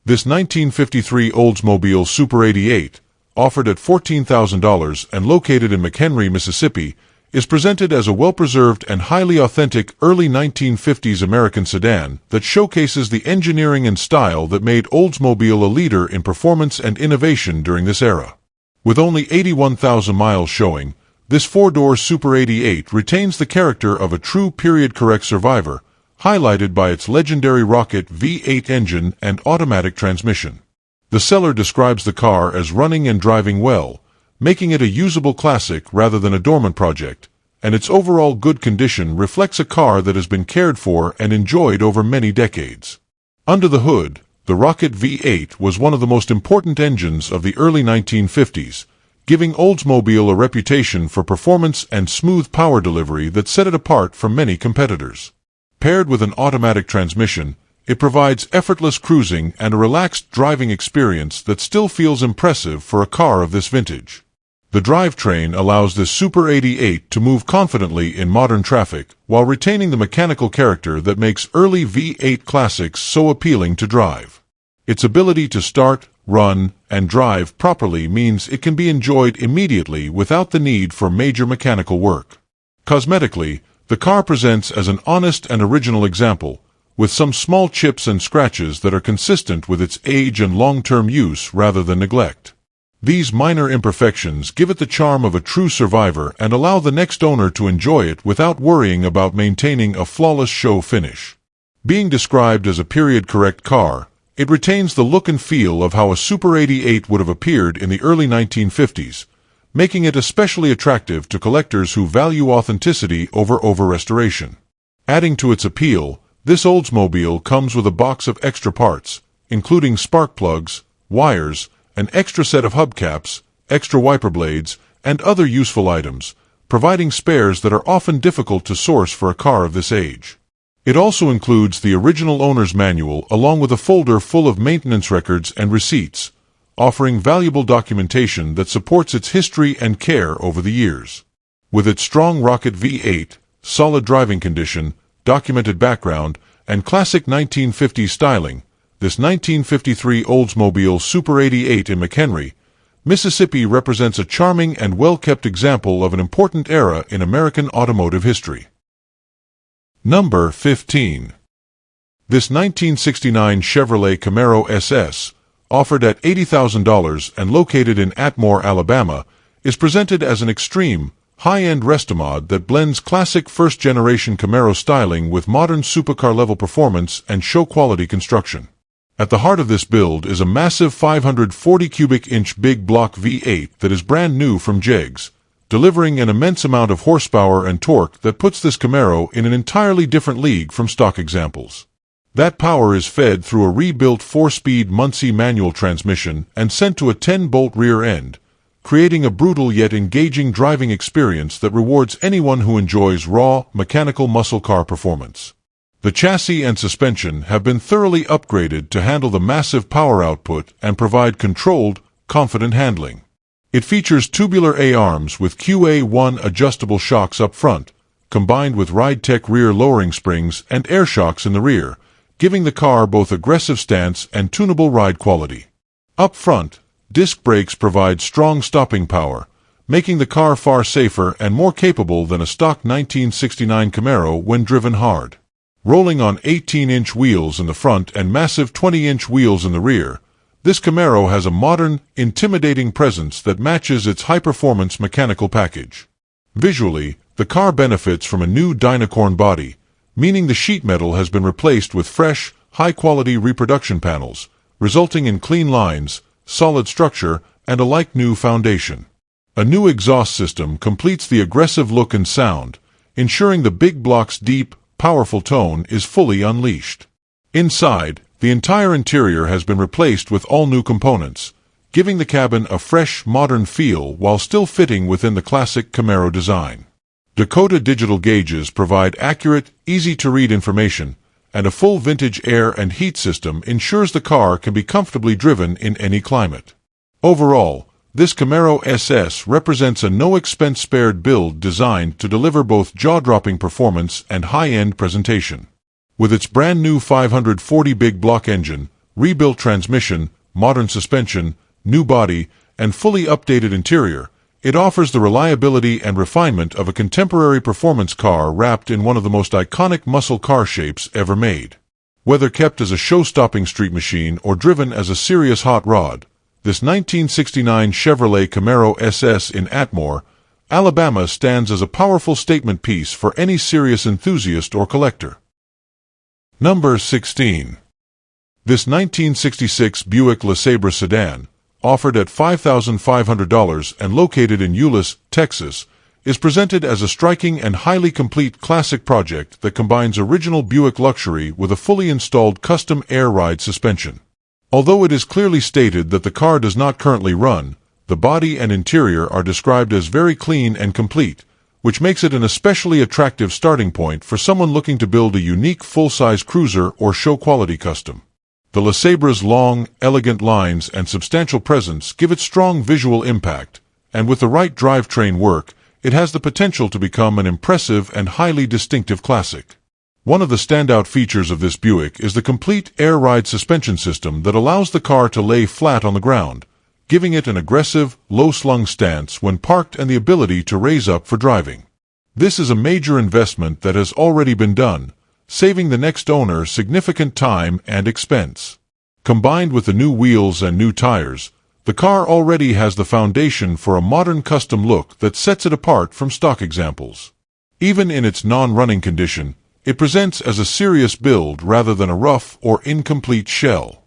A: This 1953 Oldsmobile Super 88, offered at $14,000 and located in McHenry, Mississippi, is presented as a well-preserved and highly authentic early 1950s American sedan that showcases the engineering and style that made Oldsmobile a leader in performance and innovation during this era. With only 81,000 miles showing, this four-door Super 88 retains the character of a true period-correct survivor, highlighted by its legendary rocket V8 engine and automatic transmission. The seller describes the car as running and driving well, making it a usable classic rather than a dormant project, and its overall good condition reflects a car that has been cared for and enjoyed over many decades. Under the hood, the Rocket V8 was one of the most important engines of the early 1950s, giving Oldsmobile a reputation for performance and smooth power delivery that set it apart from many competitors. Paired with an automatic transmission, it provides effortless cruising and a relaxed driving experience that still feels impressive for a car of this vintage. The drivetrain allows this Super 88 to move confidently in modern traffic while retaining the mechanical character that makes early V8 classics so appealing to drive. Its ability to start, run, and drive properly means it can be enjoyed immediately without the need for major mechanical work. Cosmetically, the car presents as an honest and original example, with some small chips and scratches that are consistent with its age and long-term use rather than neglect. These minor imperfections give it the charm of a true survivor and allow the next owner to enjoy it without worrying about maintaining a flawless show finish. Being described as a period-correct car, It retains the look and feel of how a Super 88 would have appeared in the early 1950s, making it especially attractive to collectors who value authenticity over restoration. Adding to its appeal, this Oldsmobile comes with a box of extra parts, including spark plugs, wires, an extra set of hubcaps, extra wiper blades, and other useful items, providing spares that are often difficult to source for a car of this age. It also includes the original owner's manual along with a folder full of maintenance records and receipts, offering valuable documentation that supports its history and care over the years. With its strong rocket V8, solid driving condition, documented background, and classic 1950s styling, this 1953 Oldsmobile Super 88 in McHenry, Mississippi represents a charming and well-kept example of an important era in American automotive history. Number 15. This 1969 Chevrolet Camaro SS, offered at $80,000 and located in Atmore, Alabama, is presented as an extreme, high-end restomod that blends classic first-generation Camaro styling with modern supercar-level performance and show-quality construction. At the heart of this build is a massive 540 cubic inch big block V8 that is brand new from Jegs, delivering an immense amount of horsepower and torque that puts this Camaro in an entirely different league from stock examples. That power is fed through a rebuilt 4-speed Muncie manual transmission and sent to a 10-bolt rear end, creating a brutal yet engaging driving experience that rewards anyone who enjoys raw, mechanical muscle car performance. The chassis and suspension have been thoroughly upgraded to handle the massive power output and provide controlled, confident handling. It features tubular A-arms with QA1 adjustable shocks up front, combined with RideTech rear lowering springs and air shocks in the rear, giving the car both aggressive stance and tunable ride quality. Up front, disc brakes provide strong stopping power, making the car far safer and more capable than a stock 1969 Camaro when driven hard. Rolling on 18-inch wheels in the front and massive 20-inch wheels in the rear, this Camaro has a modern, intimidating presence that matches its high-performance mechanical package. Visually, the car benefits from a new Dynacorn body, meaning the sheet metal has been replaced with fresh, high-quality reproduction panels, resulting in clean lines, solid structure, and a like-new foundation. A new exhaust system completes the aggressive look and sound, ensuring the big block's deep, powerful tone is fully unleashed. Inside, the entire interior has been replaced with all new components, giving the cabin a fresh, modern feel while still fitting within the classic Camaro design. Dakota digital gauges provide accurate, easy-to-read information, and a full vintage air and heat system ensures the car can be comfortably driven in any climate. Overall, this Camaro SS represents a no-expense-spared build designed to deliver both jaw-dropping performance and high-end presentation. With its brand-new 540 big block engine, rebuilt transmission, modern suspension, new body, and fully updated interior, it offers the reliability and refinement of a contemporary performance car wrapped in one of the most iconic muscle car shapes ever made. Whether kept as a show-stopping street machine or driven as a serious hot rod, this 1969 Chevrolet Camaro SS in Atmore, Alabama stands as a powerful statement piece for any serious enthusiast or collector. Number 16. This 1966 Buick LeSabre sedan, offered at $5,500 and located in Euless, Texas, is presented as a striking and highly complete classic project that combines original Buick luxury with a fully installed custom air ride suspension. Although it is clearly stated that the car does not currently run, the body and interior are described as very clean and complete, which makes it an especially attractive starting point for someone looking to build a unique full-size cruiser or show-quality custom. The LeSabre's long, elegant lines and substantial presence give it strong visual impact, and with the right drivetrain work, it has the potential to become an impressive and highly distinctive classic. One of the standout features of this Buick is the complete air ride suspension system that allows the car to lay flat on the ground, giving it an aggressive, low-slung stance when parked and the ability to raise up for driving. This is a major investment that has already been done, saving the next owner significant time and expense. Combined with the new wheels and new tires, the car already has the foundation for a modern custom look that sets it apart from stock examples. Even in its non-running condition, it presents as a serious build rather than a rough or incomplete shell.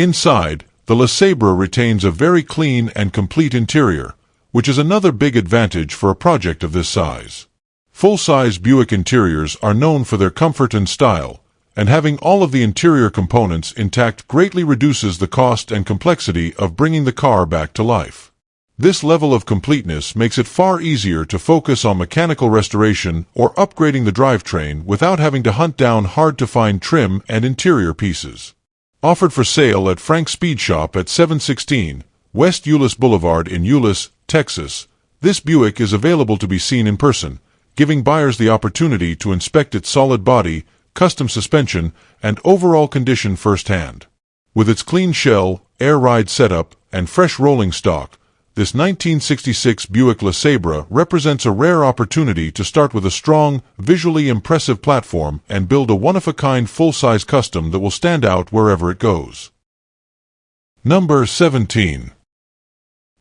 A: Inside, the LeSabre retains a very clean and complete interior, which is another big advantage for a project of this size. Full-size Buick interiors are known for their comfort and style, and having all of the interior components intact greatly reduces the cost and complexity of bringing the car back to life. This level of completeness makes it far easier to focus on mechanical restoration or upgrading the drivetrain without having to hunt down hard-to-find trim and interior pieces. Offered for sale at Frank's Speed Shop at 716 West Euless Boulevard in Euless, Texas, this Buick is available to be seen in person, giving buyers the opportunity to inspect its solid body, custom suspension, and overall condition firsthand. With its clean shell, air ride setup, and fresh rolling stock, this 1966 Buick LeSabre represents a rare opportunity to start with a strong, visually impressive platform and build a one-of-a-kind full-size custom that will stand out wherever it goes. Number 17.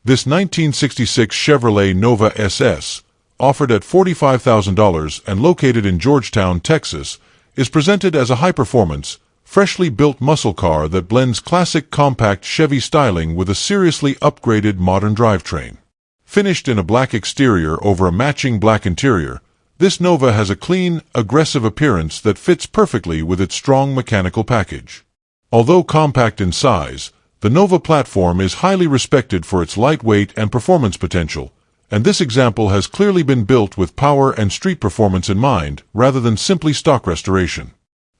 A: This 1966 Chevrolet Nova SS, offered at $45,000 and located in Georgetown, Texas, is presented as a high-performance, freshly built muscle car that blends classic compact Chevy styling with a seriously upgraded modern drivetrain. Finished in a black exterior over a matching black interior, this Nova has a clean, aggressive appearance that fits perfectly with its strong mechanical package. Although compact in size, the Nova platform is highly respected for its lightweight and performance potential, and this example has clearly been built with power and street performance in mind rather than simply stock restoration.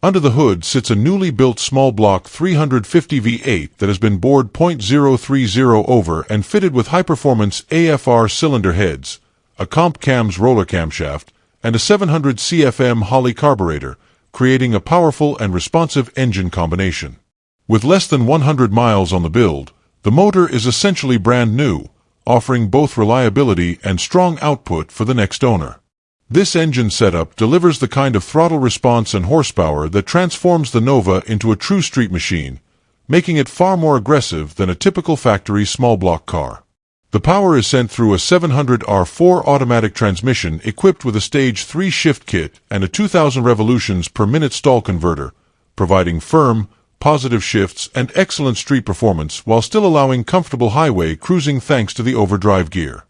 A: Under the hood sits a newly built small-block 350 V8 that has been bored .030 over and fitted with high-performance AFR cylinder heads, a comp cams roller camshaft, and a 700 CFM Holley carburetor, creating a powerful and responsive engine combination. With less than 100 miles on the build, the motor is essentially brand new, offering both reliability and strong output for the next owner. This engine setup delivers the kind of throttle response and horsepower that transforms the Nova into a true street machine, making it far more aggressive than a typical factory small-block car. The power is sent through a 700R4 automatic transmission equipped with a Stage 3 shift kit and a 2,000 revolutions per minute stall converter, providing firm, positive shifts and excellent street performance while still allowing comfortable highway cruising thanks to the overdrive gear.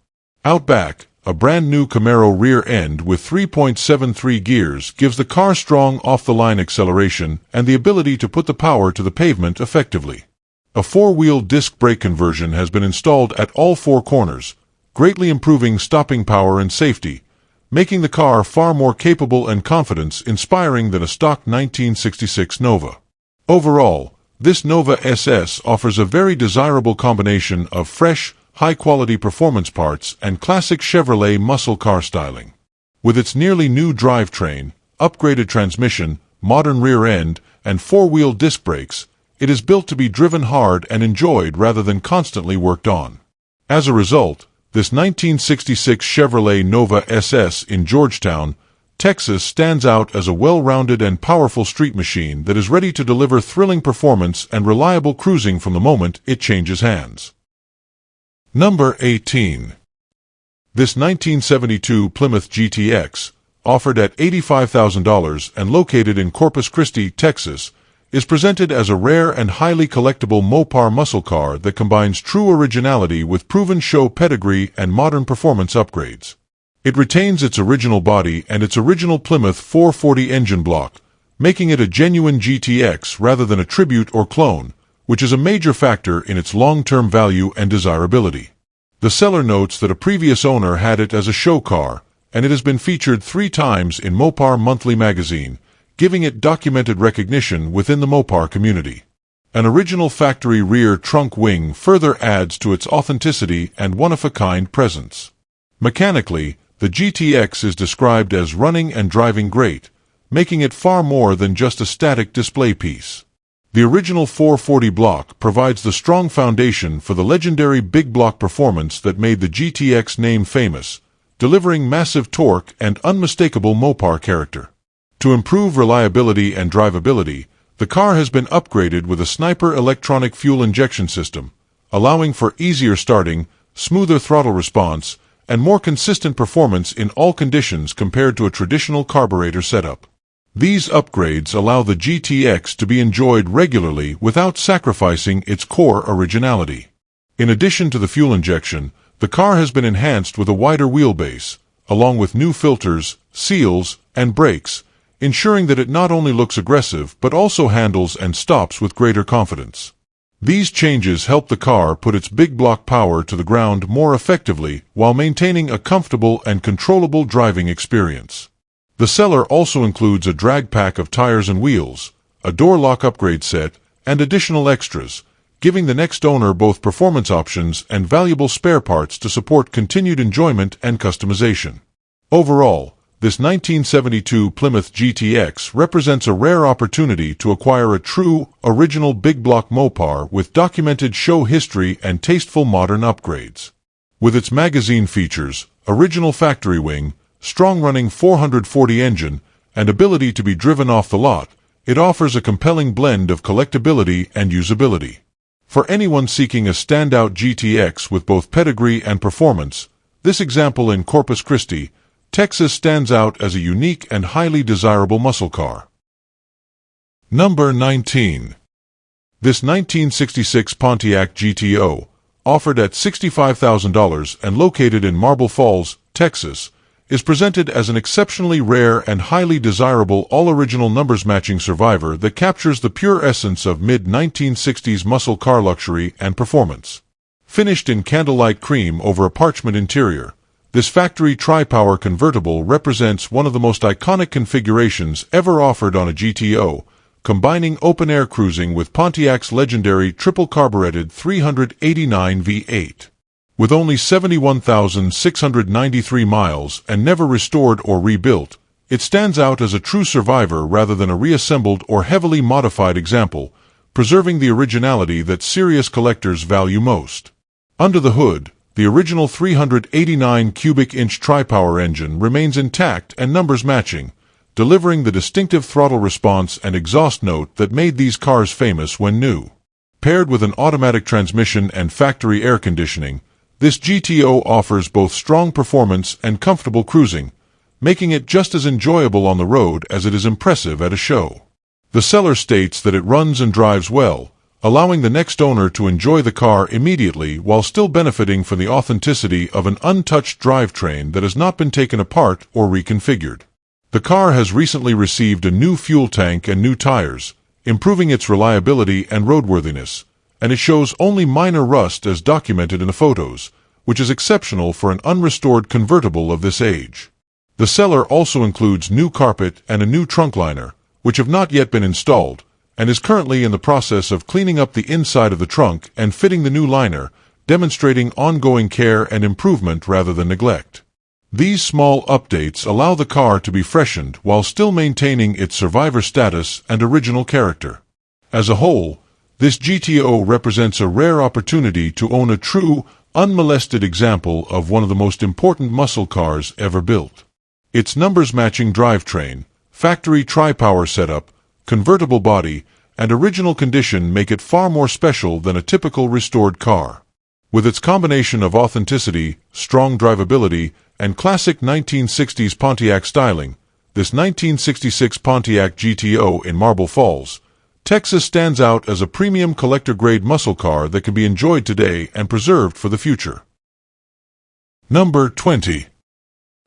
A: Out back, a brand-new Camaro rear end with 3.73 gears gives the car strong off-the-line acceleration and the ability to put the power to the pavement effectively. A four-wheel disc brake conversion has been installed at all four corners, greatly improving stopping power and safety, making the car far more capable and confidence-inspiring than a stock 1966 Nova. Overall, this Nova SS offers a very desirable combination of fresh, high-quality performance parts and classic Chevrolet muscle car styling. With its nearly new drivetrain, upgraded transmission, modern rear end, and four-wheel disc brakes, it is built to be driven hard and enjoyed rather than constantly worked on. As a result, this 1966 Chevrolet Nova SS in Georgetown, Texas stands out as a well-rounded and powerful street machine that is ready to deliver thrilling performance and reliable cruising from the moment it changes hands. Number 18. This 1972 Plymouth GTX, offered at $85,000 and located in Corpus Christi, Texas, is presented as a rare and highly collectible Mopar muscle car that combines true originality with proven show pedigree and modern performance upgrades. It retains its original body and its original Plymouth 440 engine block, making it a genuine GTX rather than a tribute or clone, which is a major factor in its long-term value and desirability. The seller notes that a previous owner had it as a show car, and it has been featured 3 times in Mopar Monthly magazine, giving it documented recognition within the Mopar community. An original factory rear trunk wing further adds to its authenticity and one-of-a-kind presence. Mechanically, the GTX is described as running and driving great, making it far more than just a static display piece. The original 440 block provides the strong foundation for the legendary big block performance that made the GTX name famous, delivering massive torque and unmistakable Mopar character. To improve reliability and drivability, the car has been upgraded with a Sniper electronic fuel injection system, allowing for easier starting, smoother throttle response, and more consistent performance in all conditions compared to a traditional carburetor setup. These upgrades allow the GTX to be enjoyed regularly without sacrificing its core originality. In addition to the fuel injection, the car has been enhanced with a wider wheelbase, along with new filters, seals, and brakes, ensuring that it not only looks aggressive but also handles and stops with greater confidence. These changes help the car put its big block power to the ground more effectively while maintaining a comfortable and controllable driving experience. The seller also includes a drag pack of tires and wheels, a door lock upgrade set, and additional extras, giving the next owner both performance options and valuable spare parts to support continued enjoyment and customization. Overall, this 1972 Plymouth GTX represents a rare opportunity to acquire a true, original big block Mopar with documented show history and tasteful modern upgrades. With its magazine features, original factory wing, strong-running 440 engine, and ability to be driven off the lot, it offers a compelling blend of collectability and usability. For anyone seeking a standout GTX with both pedigree and performance, this example in Corpus Christi, Texas stands out as a unique and highly desirable muscle car. Number 19. This 1966 Pontiac GTO, offered at $65,000 and located in Marble Falls, Texas, is presented as an exceptionally rare and highly desirable all-original numbers-matching survivor that captures the pure essence of mid-1960s muscle car luxury and performance. Finished in candlelight cream over a parchment interior, this factory tri-power convertible represents one of the most iconic configurations ever offered on a GTO, combining open-air cruising with Pontiac's legendary triple-carbureted 389 V8. With only 71,693 miles and never restored or rebuilt, it stands out as a true survivor rather than a reassembled or heavily modified example, preserving the originality that serious collectors value most. Under the hood, the original 389 cubic inch tri-power engine remains intact and numbers matching, delivering the distinctive throttle response and exhaust note that made these cars famous when new. Paired with an automatic transmission and factory air conditioning, this GTO offers both strong performance and comfortable cruising, making it just as enjoyable on the road as it is impressive at a show. The seller states that it runs and drives well, allowing the next owner to enjoy the car immediately while still benefiting from the authenticity of an untouched drivetrain that has not been taken apart or reconfigured. The car has recently received a new fuel tank and new tires, improving its reliability and roadworthiness, and it shows only minor rust as documented in the photos, which is exceptional for an unrestored convertible of this age. The seller also includes new carpet and a new trunk liner, which have not yet been installed, and is currently in the process of cleaning up the inside of the trunk and fitting the new liner, demonstrating ongoing care and improvement rather than neglect. These small updates allow the car to be freshened while still maintaining its survivor status and original character. As a whole, this GTO represents a rare opportunity to own a true, unmolested example of one of the most important muscle cars ever built. Its numbers-matching drivetrain, factory tri-power setup, convertible body, and original condition make it far more special than a typical restored car. With its combination of authenticity, strong drivability, and classic 1960s Pontiac styling, this 1966 Pontiac GTO in Marble Falls, Texas stands out as a premium collector-grade muscle car that can be enjoyed today and preserved for the future. Number 20.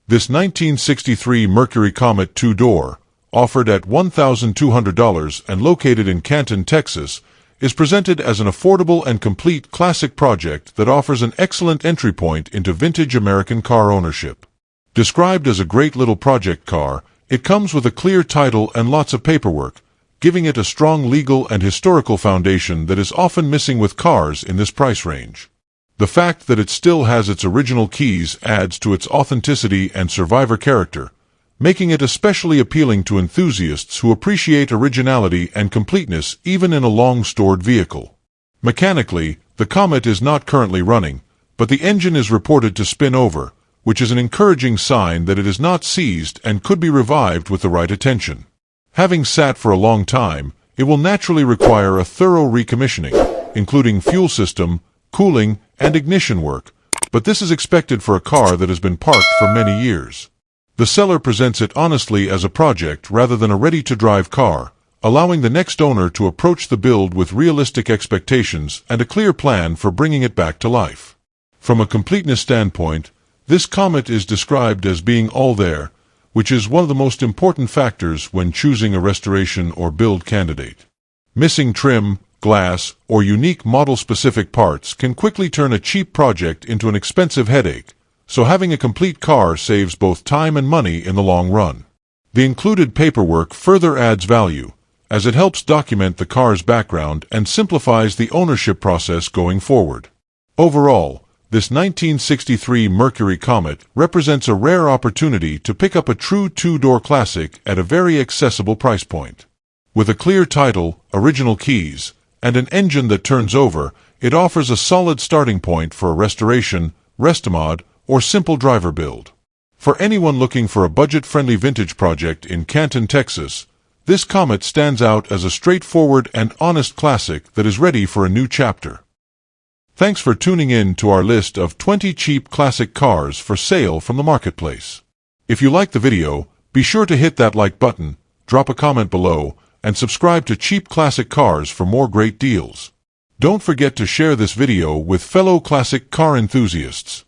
A: This 1963 Mercury Comet two-door, offered at $1,200 and located in Canton, Texas, is presented as an affordable and complete classic project that offers an excellent entry point into vintage American car ownership. Described as a great little project car, it comes with a clear title and lots of paperwork, giving it a strong legal and historical foundation that is often missing with cars in this price range. The fact that it still has its original keys adds to its authenticity and survivor character, making it especially appealing to enthusiasts who appreciate originality and completeness even in a long-stored vehicle. Mechanically, the Comet is not currently running, but the engine is reported to spin over, which is an encouraging sign that it is not seized and could be revived with the right attention. Having sat for a long time, it will naturally require a thorough recommissioning, including fuel system, cooling, and ignition work, but this is expected for a car that has been parked for many years. The seller presents it honestly as a project rather than a ready-to-drive car, allowing the next owner to approach the build with realistic expectations and a clear plan for bringing it back to life. From a completeness standpoint, this Comet is described as being all there, which is one of the most important factors when choosing a restoration or build candidate. Missing trim, glass, or unique model-specific parts can quickly turn a cheap project into an expensive headache, so having a complete car saves both time and money in the long run. The included paperwork further adds value, as it helps document the car's background and simplifies the ownership process going forward. Overall, this 1963 Mercury Comet represents a rare opportunity to pick up a true two-door classic at a very accessible price point. With a clear title, original keys, and an engine that turns over, it offers a solid starting point for a restoration, restomod, or simple driver build. For anyone looking for a budget-friendly vintage project in Canton, Texas, this Comet stands out as a straightforward and honest classic that is ready for a new chapter. Thanks for tuning in to our list of 20 cheap classic cars for sale from the marketplace. If you liked the video, be sure to hit that like button, drop a comment below, and subscribe to Cheap Classic Cars for more great deals. Don't forget to share this video with fellow classic car enthusiasts.